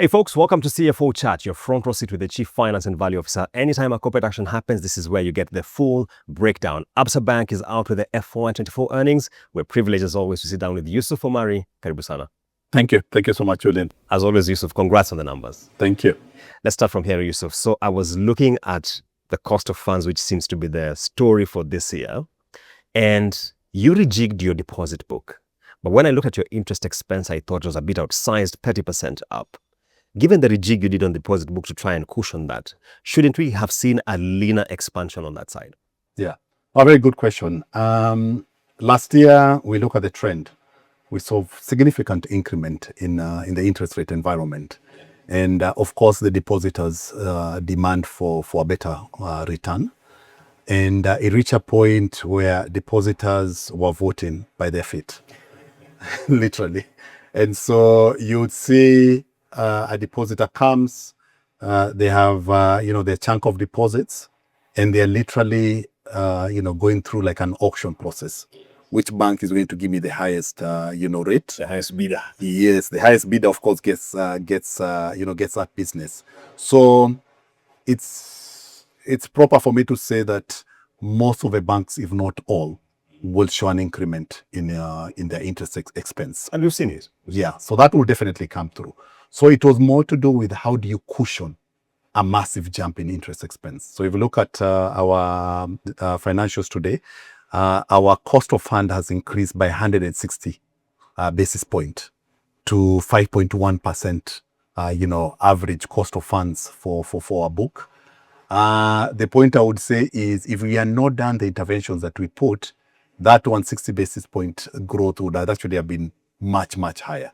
Hey folks, welcome to CFO Chat, your front row seat with the Chief Finance and Value Officer. Anytime a corporate action happens, this is where you get the full breakdown. ABSA Bank is out with the FY2024 earnings. We're privileged as always to sit down with Yusuf Omari. Karibu sana. Thank you. Thank you so much, Julian. As always, Yusuf, congrats on the numbers. Thank you. Let's start from here, Yusuf. So I was looking at the cost of funds, which seems to be the story for this year. And you rejigged your deposit book. But when I looked at your interest expense, I thought it was a bit outsized, 30% up. Given the rejig you did on the deposit book to try and cushion that, shouldn't we have seen a leaner expansion on that side? Yeah, a very good question. Last year, we look at the trend. We saw significant increment in the interest rate environment. And of course, the depositors' demand for a better return. And it reached a point where depositors were voting by their feet, literally. And so you'd see a depositor comes, they have, their chunk of deposits, and they're literally, going through like an auction process. Which bank is going to give me the highest, rate? The highest bidder. Yes, the highest bidder, of course, gets that business. So it's proper for me to say that most of the banks, if not all, will show an increment in their interest expense. And we've seen it. Yeah, so that will definitely come through. So it was more to do with how do you cushion a massive jump in interest expense. So if you look at our financials today, our cost of fund has increased by 160 basis point to 5.1%, average cost of funds for our book. The point I would say is if we had not done the interventions that we put, that 160 basis point growth would have actually have been much, much higher.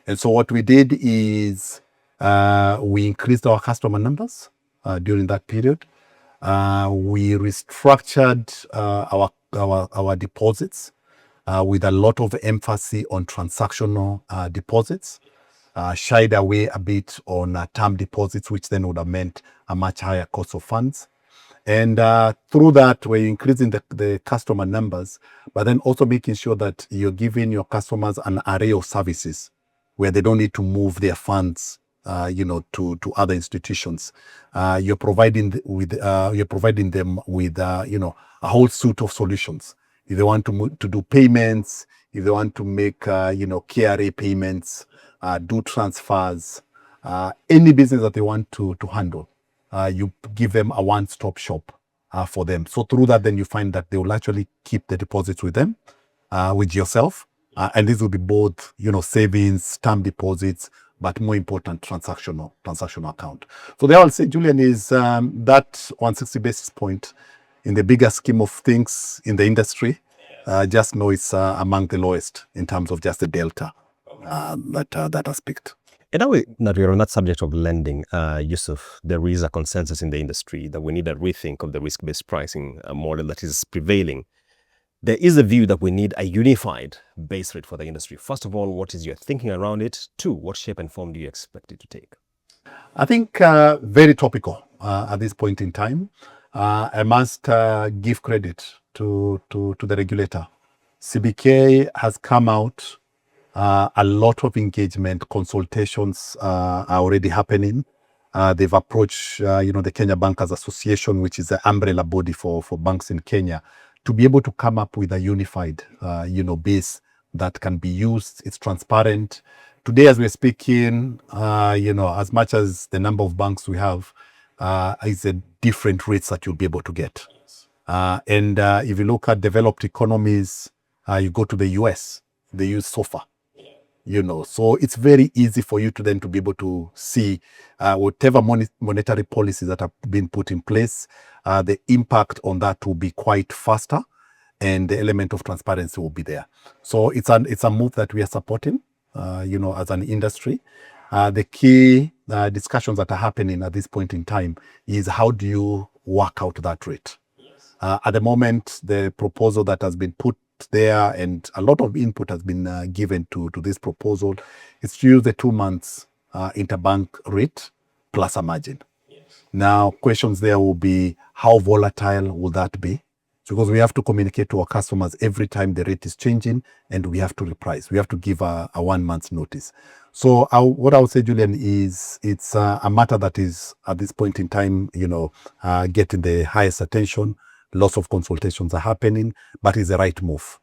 And so what we did is we increased our customer numbers during that period. We restructured our deposits with a lot of emphasis on transactional deposits, shied away a bit on term deposits, which then would have meant a much higher cost of funds. And through that, we're increasing the customer numbers, but then also making sure that you're giving your customers an array of services where they don't need to move their funds, to other institutions. You're providing them with, a whole suite of solutions. If they want to do payments, if they want to make, KRA payments, do transfers, any business that they want to handle, you give them a one-stop shop for them. So through that, then you find that they will actually keep the deposits with them, with yourself. And this will be both, savings, term deposits, but more important, transactional account. So there I'll say, Julian, is that 160 basis point in the bigger scheme of things in the industry, just know it's among the lowest in terms of just the delta, that aspect. And now that we're on that subject of lending, Yusuf, there is a consensus in the industry that we need a rethink of the risk-based pricing model that is prevailing. There is a view that we need a unified base rate for the industry. First of all, what is your thinking around it? Two, what shape and form do you expect it to take? I think very topical at this point in time. I must give credit to the regulator. CBK has come out, a lot of engagement, consultations are already happening. They've approached, the Kenya Bankers Association, which is the umbrella body for banks in Kenya, to be able to come up with a unified, base that can be used. It's transparent. Today, as we're speaking, as much as the number of banks we have, is a different rates that you'll be able to get. And if you look at developed economies, you go to the US, they use SOFR. So it's very easy for you to then to be able to see whatever monetary policies that have been put in place, the impact on that will be quite faster, and the element of transparency will be there. So it's a move that we are supporting, as an industry. The key discussions that are happening at this point in time is how do you work out that rate? At the moment, the proposal that has been put there, and a lot of input has been given to this proposal, is to use the 2 months interbank rate plus a margin. Now, questions there will be, how volatile will that be? because we have to communicate to our customers every time the rate is changing, and we have to reprice. We have to give a 1 month notice. So what I would say, Julian, is it's a matter that is at this point in time, getting the highest attention. Lots of consultations are happening, but it's the right move.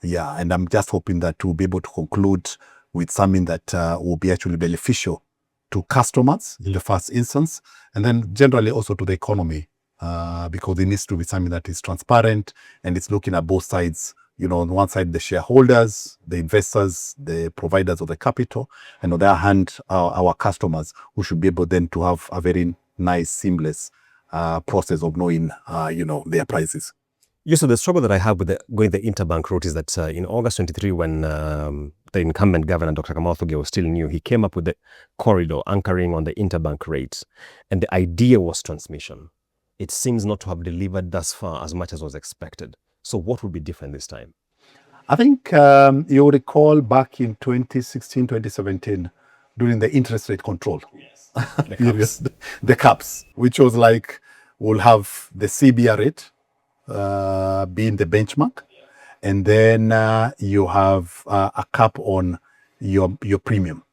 Yeah, and I'm just hoping that we'll be able to conclude with something that will be actually beneficial to customers in the first instance, and then generally also to the economy, because it needs to be something that is transparent and it's looking at both sides. On one side, the shareholders, the investors, the providers of the capital, and on the other hand, our customers, who should be able then to have a very nice, seamless process of knowing, their prices. Yusuf, the struggle that I have with going the interbank route is that in August 23, when the incumbent governor, Dr. Kamal Thuge, was still new, he came up with the corridor anchoring on the interbank rates. And the idea was transmission. It seems not to have delivered thus far as much as was expected. So what would be different this time? I think you recall back in 2016, 2017, during the interest rate control. Yes. The caps. The caps, which was like, we'll have the CBR rate being the benchmark, and then you have a cap on your premium.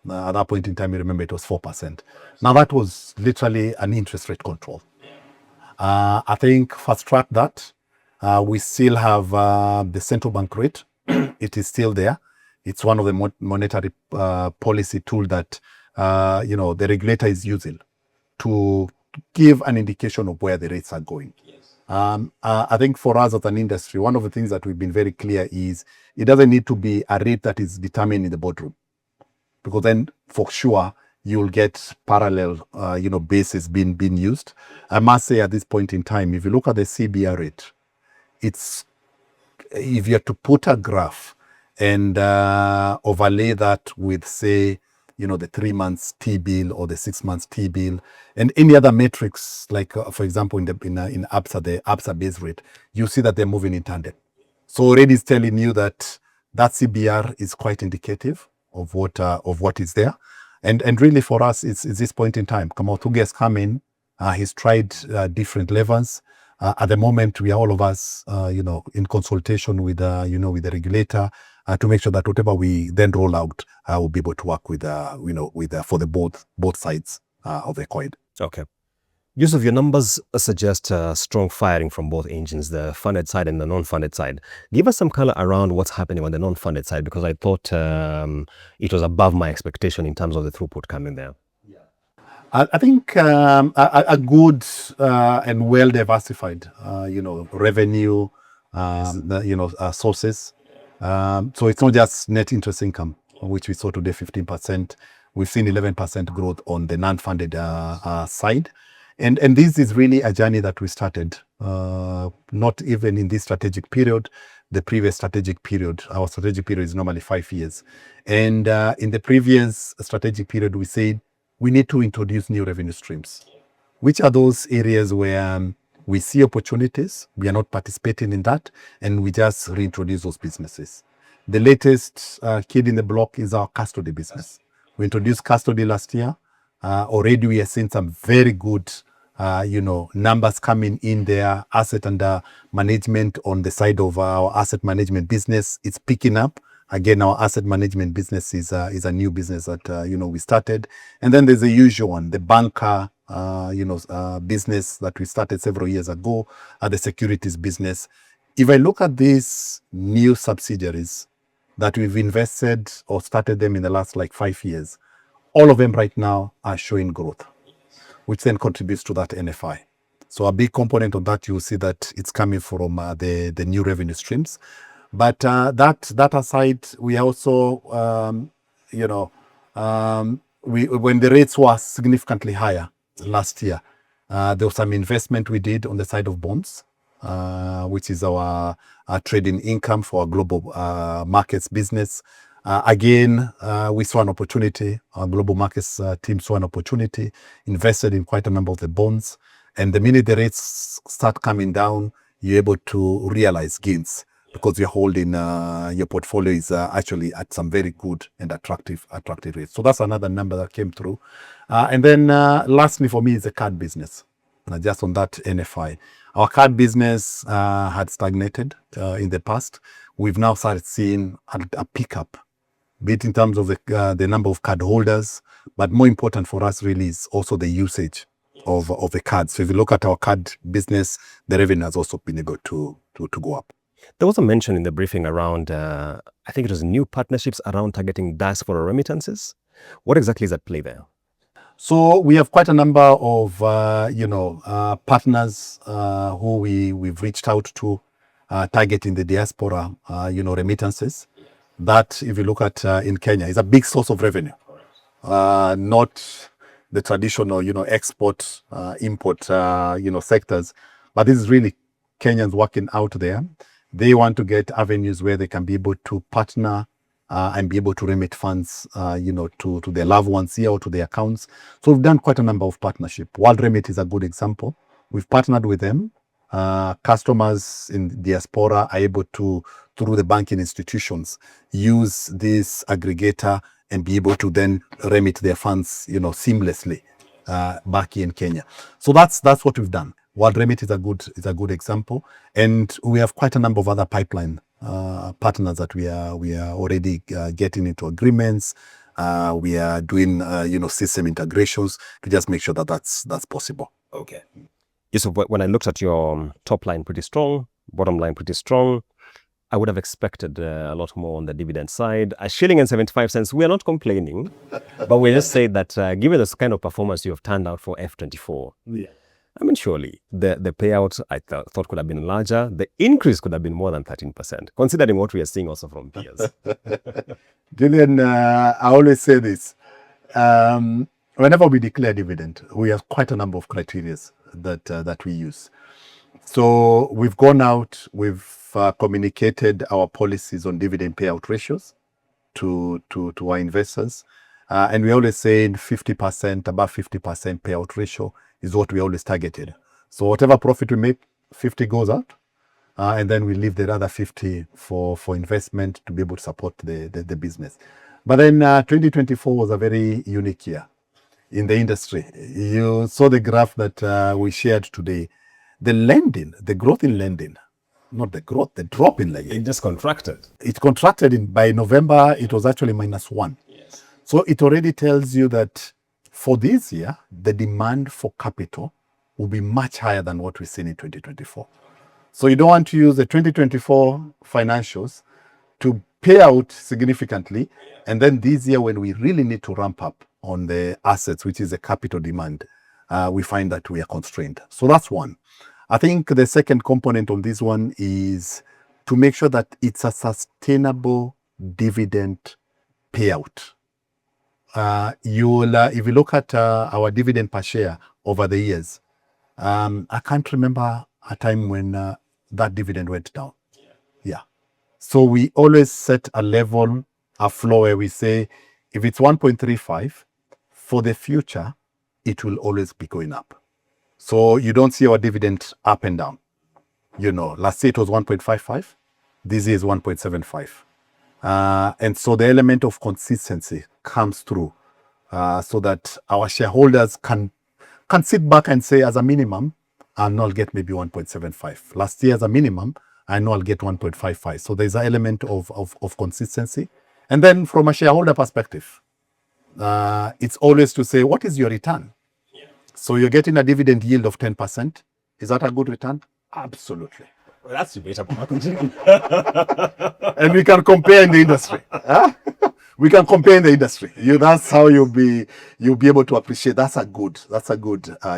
At that point in time, you remember it was 4%. Now that was literally an interest rate control. I think fast track that. We still have the central bank rate. It is still there. It's one of the monetary policy tool that the regulator is using to give an indication of where the rates are going. I think for us as an industry, one of the things that we've been very clear is it doesn't need to be a rate that is determined in the boardroom, because then for sure you'll get parallel bases being used. I must say at this point in time, if you look at the CBR rate, if you have to put a graph and overlay that with, say, the 3 months T-bill or the 6 months T-bill and any other metrics, like for example in ABSA, the ABSA base rate, you see that they're moving in tandem. So already it's telling you that CBR is quite indicative of what is there. And really for us, it's this point in time. Kamal Thuge has come in, he's tried different levels. At the moment, we are all of us, in consultation with the regulator to make sure that whatever we then roll out will be able to work with for the both sides of the coin. Okay. Yusuf, your numbers suggest strong firing from both engines, the funded side and the non-funded side. Give us some color around what's happening on the non-funded side, because I thought it was above my expectation in terms of the throughput coming there. I think a good and well diversified, revenue, sources. So it's not just net interest income, which we saw today 15%. We've seen 11% growth on the non-funded side. And this is really a journey that we started, not even in this strategic period, the previous strategic period. Our strategic period is normally 5 years. And in the previous strategic period, we said we need to introduce new revenue streams. Which are those areas where we see opportunities, we are not participating in that, and we just reintroduce those businesses. The latest kid in the block is our custody business. We introduced custody last year. Already we are seeing some very good numbers coming in there. Asset under management on the side of our asset management business, it's picking up. Again, our asset management business is a new business that we started. And then there's the usual one, the banker business that we started several years ago, the securities business. If I look at these new subsidiaries that we've invested or started them in the last 5 years, all of them right now are showing growth, which then contributes to that NFI. So a big component of that, you'll see that it's coming from the new revenue streams. But that aside, we also, when the rates were significantly higher last year, there was some investment we did on the side of bonds, which is our trading income for our global markets business. Again, we saw an opportunity. Our global markets team saw an opportunity, invested in quite a number of the bonds. And the minute the rates start coming down, you're able to realize gains because you're holding your portfolio is actually at some very good and attractive rates. So that's another number that came through. And then lastly for me is the card business. Just on that NFI, Our card business had stagnated in the past. We've now started seeing a pickup, be it in terms of the number of card holders, but more important for us really is also the usage of the cards. So if you look at our card business, the revenue has also been able to go up. There was a mention in the briefing around, I think it was new partnerships around targeting diaspora remittances. What exactly is at play there? So we have quite a number of partners who we've reached out to targeting the diaspora remittances. That, if you look at in Kenya, is a big source of revenue. Not the traditional export import sectors, but this is really Kenyans working out there. They want to get avenues where they can be able to partner and be able to remit funds, to their loved ones here or to their accounts. So we've done quite a number of partnership. World Remit is a good example. We've partnered with them. Customers in Diaspora are able to, through the banking institutions, use this aggregator and be able to then remit their funds, seamlessly back here in Kenya. So that's what we've done. World Remit is a good example, and we have quite a number of other pipeline partners that we are already getting into agreements. We are doing system integrations to just make sure that that's possible. Okay. Yusuf, when I looked at your top line pretty strong, bottom line pretty strong, I would have expected a lot more on the dividend side. $1.75, we are not complaining, but we just say that given this kind of performance you have turned out for F2024, Yeah. I mean, surely the payout I thought could have been larger. The increase could have been more than 13%, considering what we are seeing also from peers. Julian, I always say this. Whenever we declare dividend, we have quite a number of criteria that we use. So we've gone out, we've communicated our policies on dividend payout ratios to our investors. And we always say 50%, above 50% payout ratio is what we always targeted. So whatever profit we make, 50 goes out, and then we leave the other 50 for investment to be able to support the business. But then 2024 was a very unique year in the industry. You saw the graph that we shared today. The growth in lending, not the growth, the drop in lending. It just contracted. It contracted by November, it was actually -1. Yes. So it already tells you that for this year, the demand for capital will be much higher than what we've seen in 2024. So you don't want to use the 2024 financials to pay out significantly. And then this year, when we really need to ramp up on the assets, which is the capital demand, we find that we are constrained. So that's one. I think the second component on this one is to make sure that it's a sustainable dividend payout. If you look at our dividend per share over the years, I can't remember a time when that dividend went down. Yeah. So we always set a level, a floor where we say, if it's 1.35, for the future, it will always be going up. So you don't see our dividend up and down. Last year it was 1.55. This year is 1.75. And so the element of consistency comes through so that our shareholders can sit back and say, as a minimum, I know I'll get maybe 1.75. Last year, as a minimum, I know I'll get 1.55. So there's an element of consistency. And then from a shareholder perspective, it's always to say, what is your return? Yeah. So you're getting a dividend yield of 10%. Is that a good return? Absolutely. Well, that's debatable. And we can compare in the industry. We can compare in the industry. That's how you'll be able to appreciate. That's a good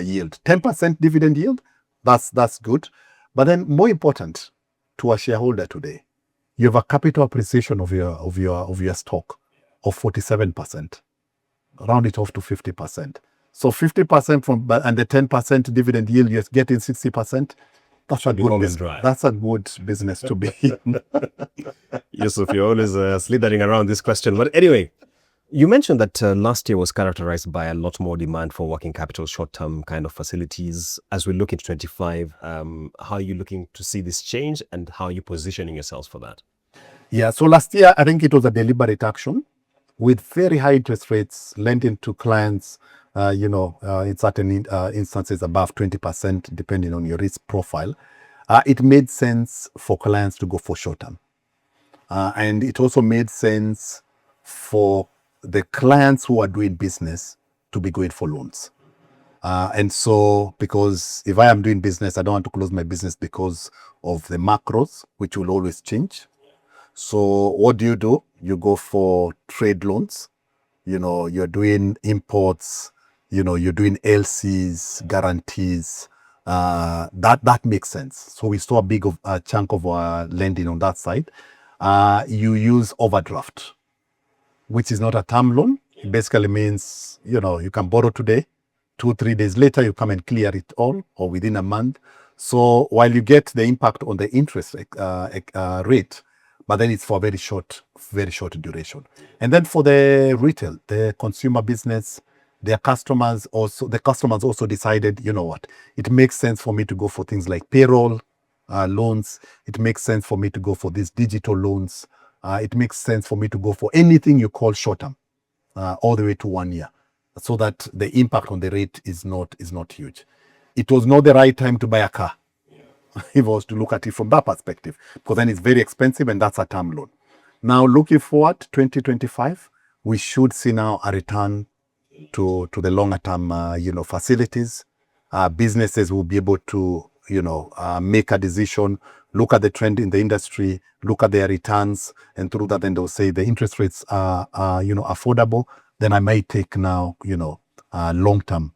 yield. 10% dividend yield. That's good. But then more important to a shareholder today, you have a capital appreciation of your stock of 47%. Round it off to 50%. So 50% and the 10% dividend yield, you're getting 60%. That's a good business. That's a good business to be in. Yusuf, you're always slithering around this question. But anyway, you mentioned that last year was characterized by a lot more demand for working capital, short-term kind of facilities. As we look into 25, how are you looking to see this change and how are you positioning yourselves for that? Yeah, so last year, I think it was a deliberate action with very high interest rates, lending to clients, in certain instances above 20%, depending on your risk profile, it made sense for clients to go for short term. And it also made sense for the clients who are doing business to be going for loans. And so, because if I am doing business, I don't want to close my business because of the macros, which will always change. So what do? You go for trade loans. You're doing imports, you're doing LCs, guarantees. That makes sense. So we saw a big chunk of our lending on that side. You use overdraft, which is not a term loan. It basically means, you can borrow today, 2-3 days later, you come and clear it all, or within a month. So while you get the impact on the interest rate, but then it's for a very short duration. And then for the retail, the consumer business, the customers also decided, you know what, it makes sense for me to go for things like payroll loans. It makes sense for me to go for these digital loans. It makes sense for me to go for anything you call short term, all the way to 1 year, so that the impact on the rate is not huge. It was not the right time to buy a car. If I was to look at it from that perspective, because then it's very expensive and that's a term loan. Now, looking forward, 2025, we should see now a return to the longer term, facilities. Businesses will be able to, make a decision, look at the trend in the industry, look at their returns, and through that, then they'll say the interest rates are affordable. Then I might take now, long term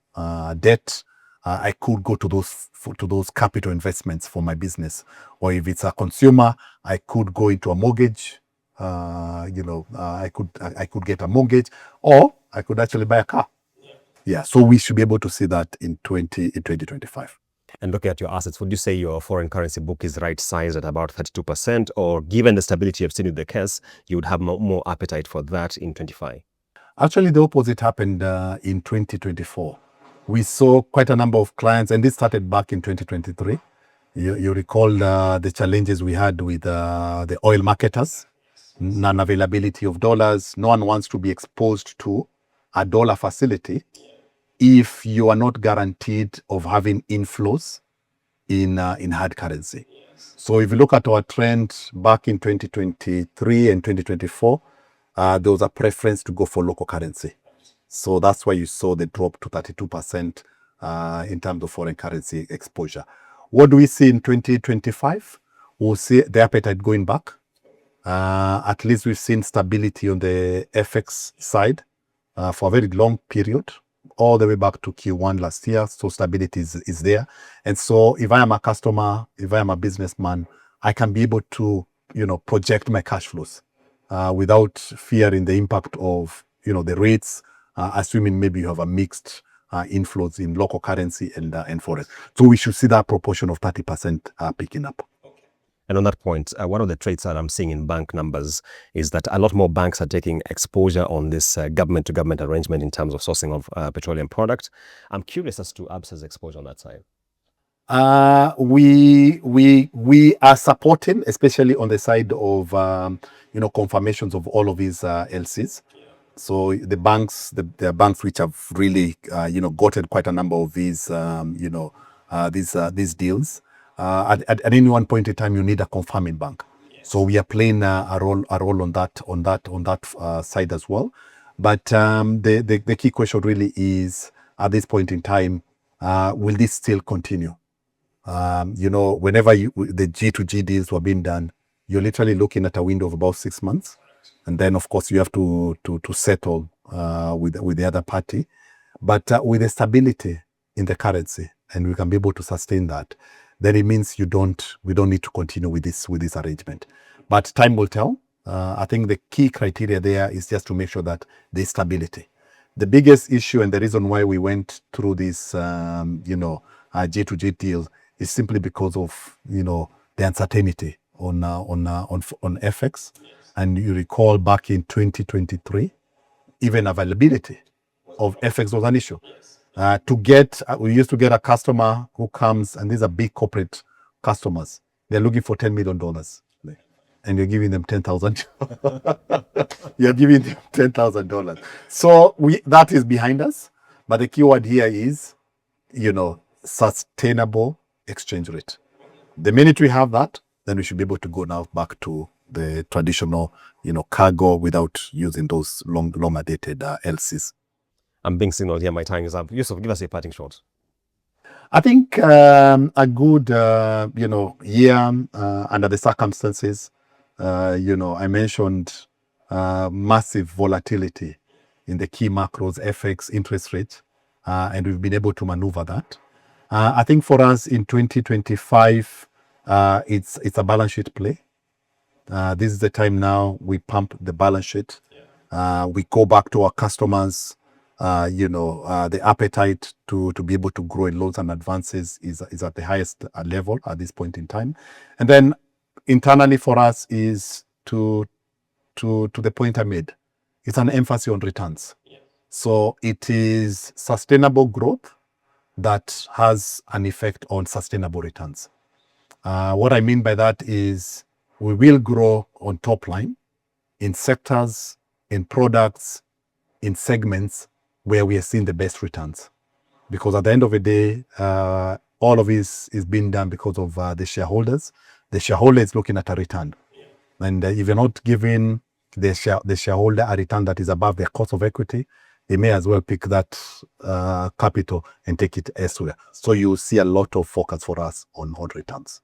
debt. I could go to those capital investments for my business, or if it's a consumer, I could go into a mortgage. I could get a mortgage, or I could actually buy a car. Yeah, so we should be able to see that in 2025. And looking at your assets, would you say your foreign currency book is right sized at about 32%, or given the stability you've seen with the case, you would have more appetite for that in 25? Actually, the opposite happened in 2024. We saw quite a number of clients, and this started back in 2023. You recall the challenges we had with the oil marketers, non-availability of dollars. No one wants to be exposed to a dollar facility if you are not guaranteed of having inflows in hard currency. So if you look at our trend back in 2023 and 2024, there was a preference to go for local currency. So that's why you saw the drop to 32% in terms of foreign currency exposure. What do we see in 2025? We'll see the appetite going back. At least we've seen stability on the FX side for a very long period, all the way back to Q1 last year. So stability is there. And so if I am a customer, if I am a businessman, I can be able to, project my cash flows without fearing the impact of, the rates, assuming maybe you have a mixed inflows in local currency and forex. So we should see that proportion of 30% picking up. And on that point, one of the traits that I'm seeing in bank numbers is that a lot more banks are taking exposure on this government-to-government arrangement in terms of sourcing of petroleum product. I'm curious as to ABSA's exposure on that side. We are supporting, especially on the side of confirmations of all of these LCs. So the banks, the banks which have really gotten quite a number of these these deals. At any one point in time, you need a confirming bank. Yes. So we are playing a role on that side as well. But the key question really is, at this point in time, will this still continue? Whenever the G2G deals were being done, you're literally looking at a window of about 6 months, and then of course you have to settle with the other party. But with the stability in the currency, and we can be able to sustain that, then it means we don't need to continue with this arrangement. But time will tell. I think the key criteria there is just to make sure that there's stability. The biggest issue and the reason why we went through this G2G deal is simply because of the uncertainty on FX. And you recall back in 2023, even availability of FX was an issue. We used to get a customer who comes, and these are big corporate customers. They're looking for $10 million. and you're giving them $10,000. You're giving them $10,000. So that is behind us. But the key word here is, sustainable exchange rate. The minute we have that, then we should be able to go now back to the traditional, cargo without using those longer dated LCs. I'm being signaled here. My time is up. Yusuf, give us a parting shot. I think a good, year under the circumstances. I mentioned massive volatility in the key macros, FX, interest rates, and we've been able to maneuver that. I think for us in 2025, it's a balance sheet play. This is the time now we pump the balance sheet. We go back to our customers. The appetite to be able to grow in loans and advances is at the highest level at this point in time. And then internally for us is to the point I made. It's an emphasis on returns. So it is sustainable growth that has an effect on sustainable returns. What I mean by that is we will grow on top line in sectors, in products, in segments where we are seeing the best returns. Because at the end of the day, all of this is being done because of the shareholders. The shareholder is looking at a return. And if you're not giving the shareholder a return that is above their cost of equity, they may as well pick that capital and take it elsewhere. So you see a lot of focus for us on returns.